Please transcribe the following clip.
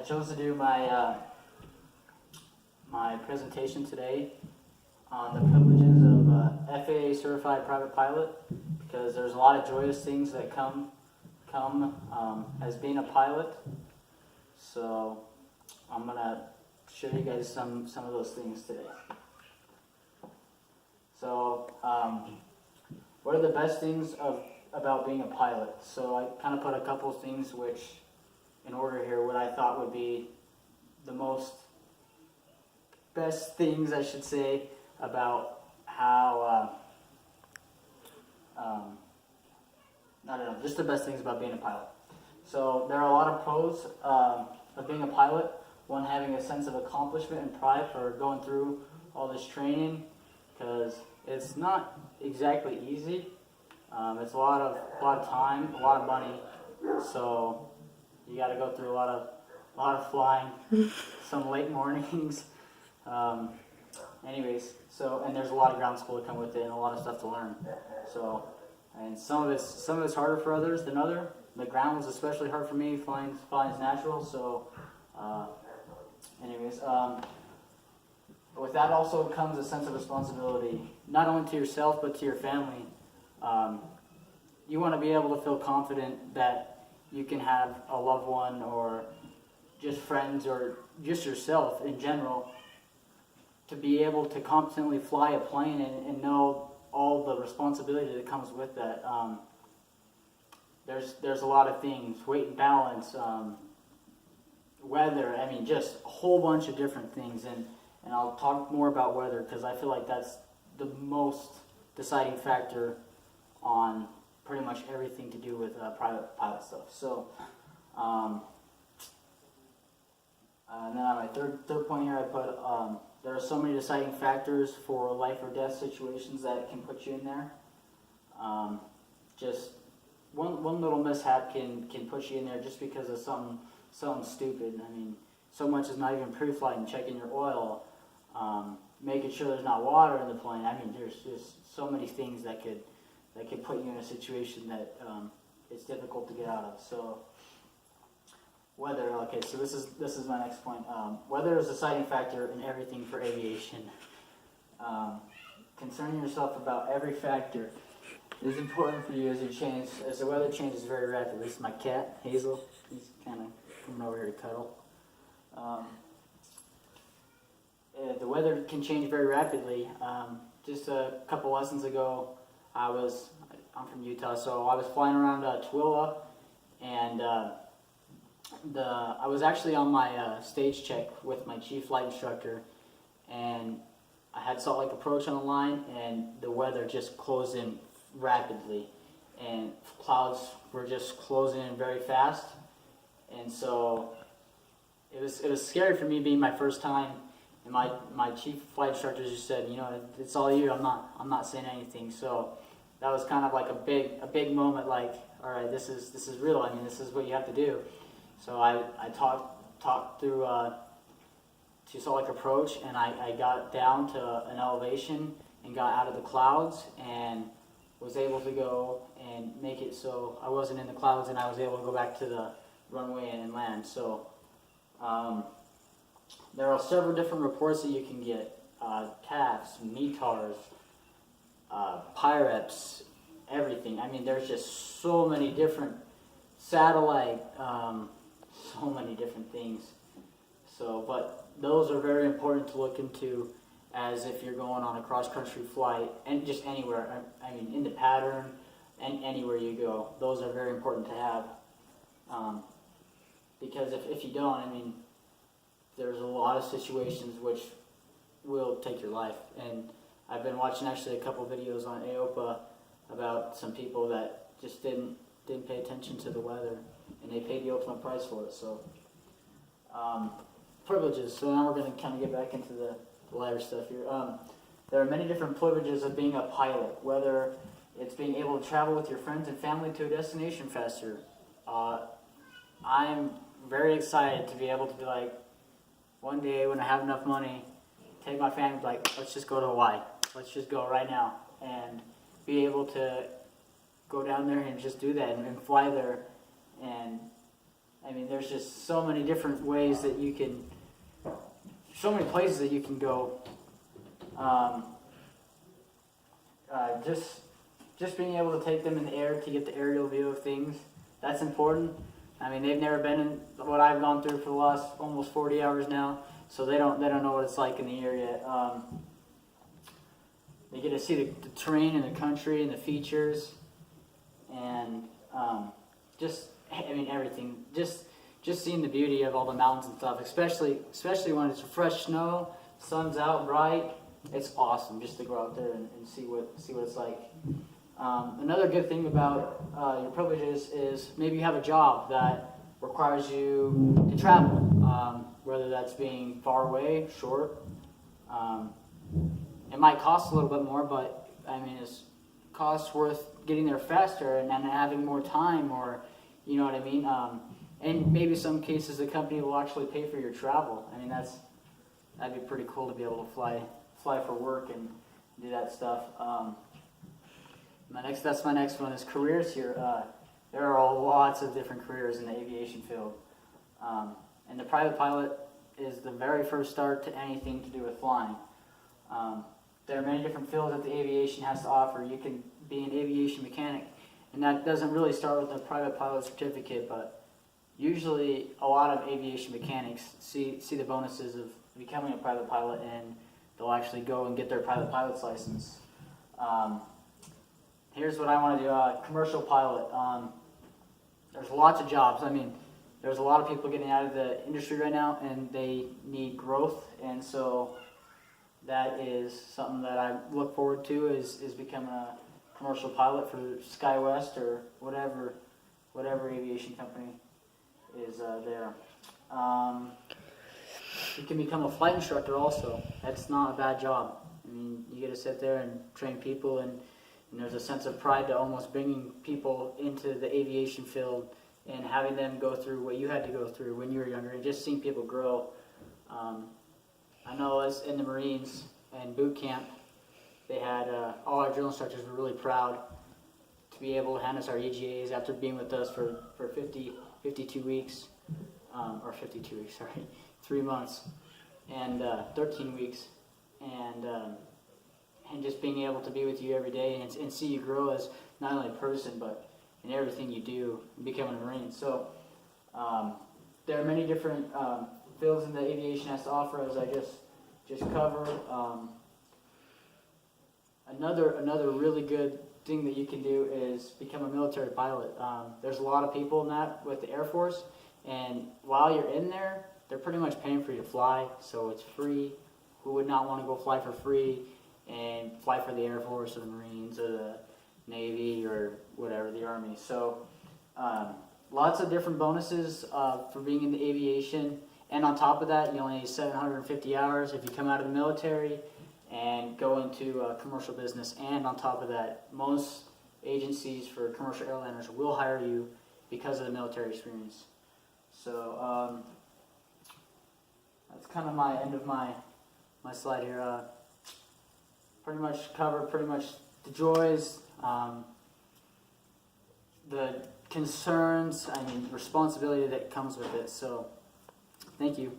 chose to do my my presentation today on the privileges of FAA certified private pilot, because there's a lot of joyous things that come as being a pilot. So I'm gonna show you guys some of those things today. So what are the best things about being a pilot? So I kind of put a couple of things which in order here, what I thought would be the most best things, I should say, about how I don't know, just the best things about being a pilot. So there are a lot of pros of being a pilot. One, having a sense of accomplishment and pride for going through all this training, because it's not exactly easy. It's a lot of time, a lot of money. So you got to go through a lot of flying, some late mornings. Anyways, and there's a lot of ground school to come with it and a lot of stuff to learn. So, and some of it's harder for others than other. The ground was especially hard for me. Flying is natural. So, with that also comes a sense of responsibility, not only to yourself but to your family. You want to be able to feel confident that you can have a loved one or just friends or just yourself in general to be able to competently fly a plane and know all the responsibility that comes with that. There's a lot of things, weight and balance, weather, I mean just a whole bunch of different things, and I'll talk more about weather because I feel like that's the most deciding factor on pretty much everything to do with private pilot stuff. So, and then on my third point here, I put there are so many deciding factors for life or death situations that can put you in there. Just one little mishap can put you in there just because of something stupid. I mean, so much is not even pre-flight and checking your oil, making sure there's not water in the plane. I mean, there's just so many things that could put you in a situation that it's difficult to get out of. So weather, okay, so this is my next point. Weather is a deciding factor in everything for aviation. Concerning yourself about every factor is important for you as the weather changes very rapidly. This is my cat, Hazel. He's kind of coming over here to cuddle. The weather can change very rapidly. Just a couple lessons ago, I'm from Utah, so I was flying around Tooele, and I was actually on my stage check with my chief flight instructor, and I had Salt Lake approach on the line, and the weather just closed in rapidly, and clouds were just closing in very fast, and so it was scary for me being my first time. And my chief flight instructor just said, you know, it's all you. I'm not saying anything. So that was kind of like a big moment. Like, all right, this is real. I mean, this is what you have to do. So I talked through to Salt Lake approach, and I got down to an elevation and got out of the clouds and was able to go and make it so I wasn't in the clouds, and I was able to go back to the runway and land. So. There are several different reports that you can get, TAFs, METARs, PIREPs, everything. I mean, there's just so many different satellite, so many different things. So, but those are very important to look into as if you're going on a cross-country flight, and just anywhere, I mean, in the pattern, and anywhere you go. Those are very important to have, because if you don't, I mean, there's a lot of situations which will take your life. And I've been watching actually a couple videos on AOPA about some people that just didn't pay attention to the weather, and they paid the ultimate price for it. So privileges. So now we're going to kind of get back into the lighter stuff here. There are many different privileges of being a pilot, whether it's being able to travel with your friends and family to a destination faster. I'm very excited to be able to be like, one day when I have enough money, take my family, like, let's just go to Hawaii. Let's just go right now. And be able to go down there and just do that and fly there and I mean, there's just so many different ways that you can, so many places that you can go. Just being able to take them in the air to get the aerial view of things, that's important. I mean, they've never been in what I've gone through for the last almost 40 hours now, so they don't know what it's like in the air yet. They get to see the terrain and the country and the features, and everything. Just seeing the beauty of all the mountains and stuff, especially when it's fresh snow, sun's out bright. It's awesome just to go out there and see what it's like. Another good thing about your privileges is maybe you have a job that requires you to travel, whether that's being far away, short. It might cost a little bit more, but I mean, it's cost worth getting there faster and having more time, or you know what I mean. And maybe some cases the company will actually pay for your travel. I mean, that'd be pretty cool to be able to fly for work and do that stuff. That's my next one is careers here. There are lots of different careers in the aviation field, and the private pilot is the very first start to anything to do with flying. There are many different fields that the aviation has to offer. You can be an aviation mechanic, and that doesn't really start with a private pilot certificate, but usually a lot of aviation mechanics see the bonuses of becoming a private pilot, and they'll actually go and get their private pilot's license. Here's what I want to do, commercial pilot. There's lots of jobs. I mean, there's a lot of people getting out of the industry right now, and they need growth, and so that is something that I look forward to is becoming a commercial pilot for SkyWest or whatever aviation company is there. You can become a flight instructor also. That's not a bad job. I mean, you get to sit there and train people, and there's a sense of pride to almost bringing people into the aviation field and having them go through what you had to go through when you were younger, and just seeing people grow. I know as in the Marines and boot camp, they had all our drill instructors were really proud to be able to hand us our EGAs after being with us for 52 weeks, or 52 weeks, sorry, 3 months, and 13 weeks, and just being able to be with you every day and see you grow as not only a person, but in everything you do, becoming a Marine. So there are many different fields in the aviation has to offer, as I just covered. Another really good thing that you can do is become a military pilot. There's a lot of people in that with the Air Force, and while you're in there, they're pretty much paying for you to fly, so it's free. Who would not want to go fly for free and fly for the Air Force or the Marines or the Navy or whatever, the Army? So lots of different bonuses for being in the aviation. And on top of that, you only need 750 hours if you come out of the military and go into commercial business. And on top of that, most agencies for commercial airliners will hire you because of the military experience. So that's kind of my end of my slide here. Pretty much covered the joys, the concerns, responsibility that comes with it. So thank you.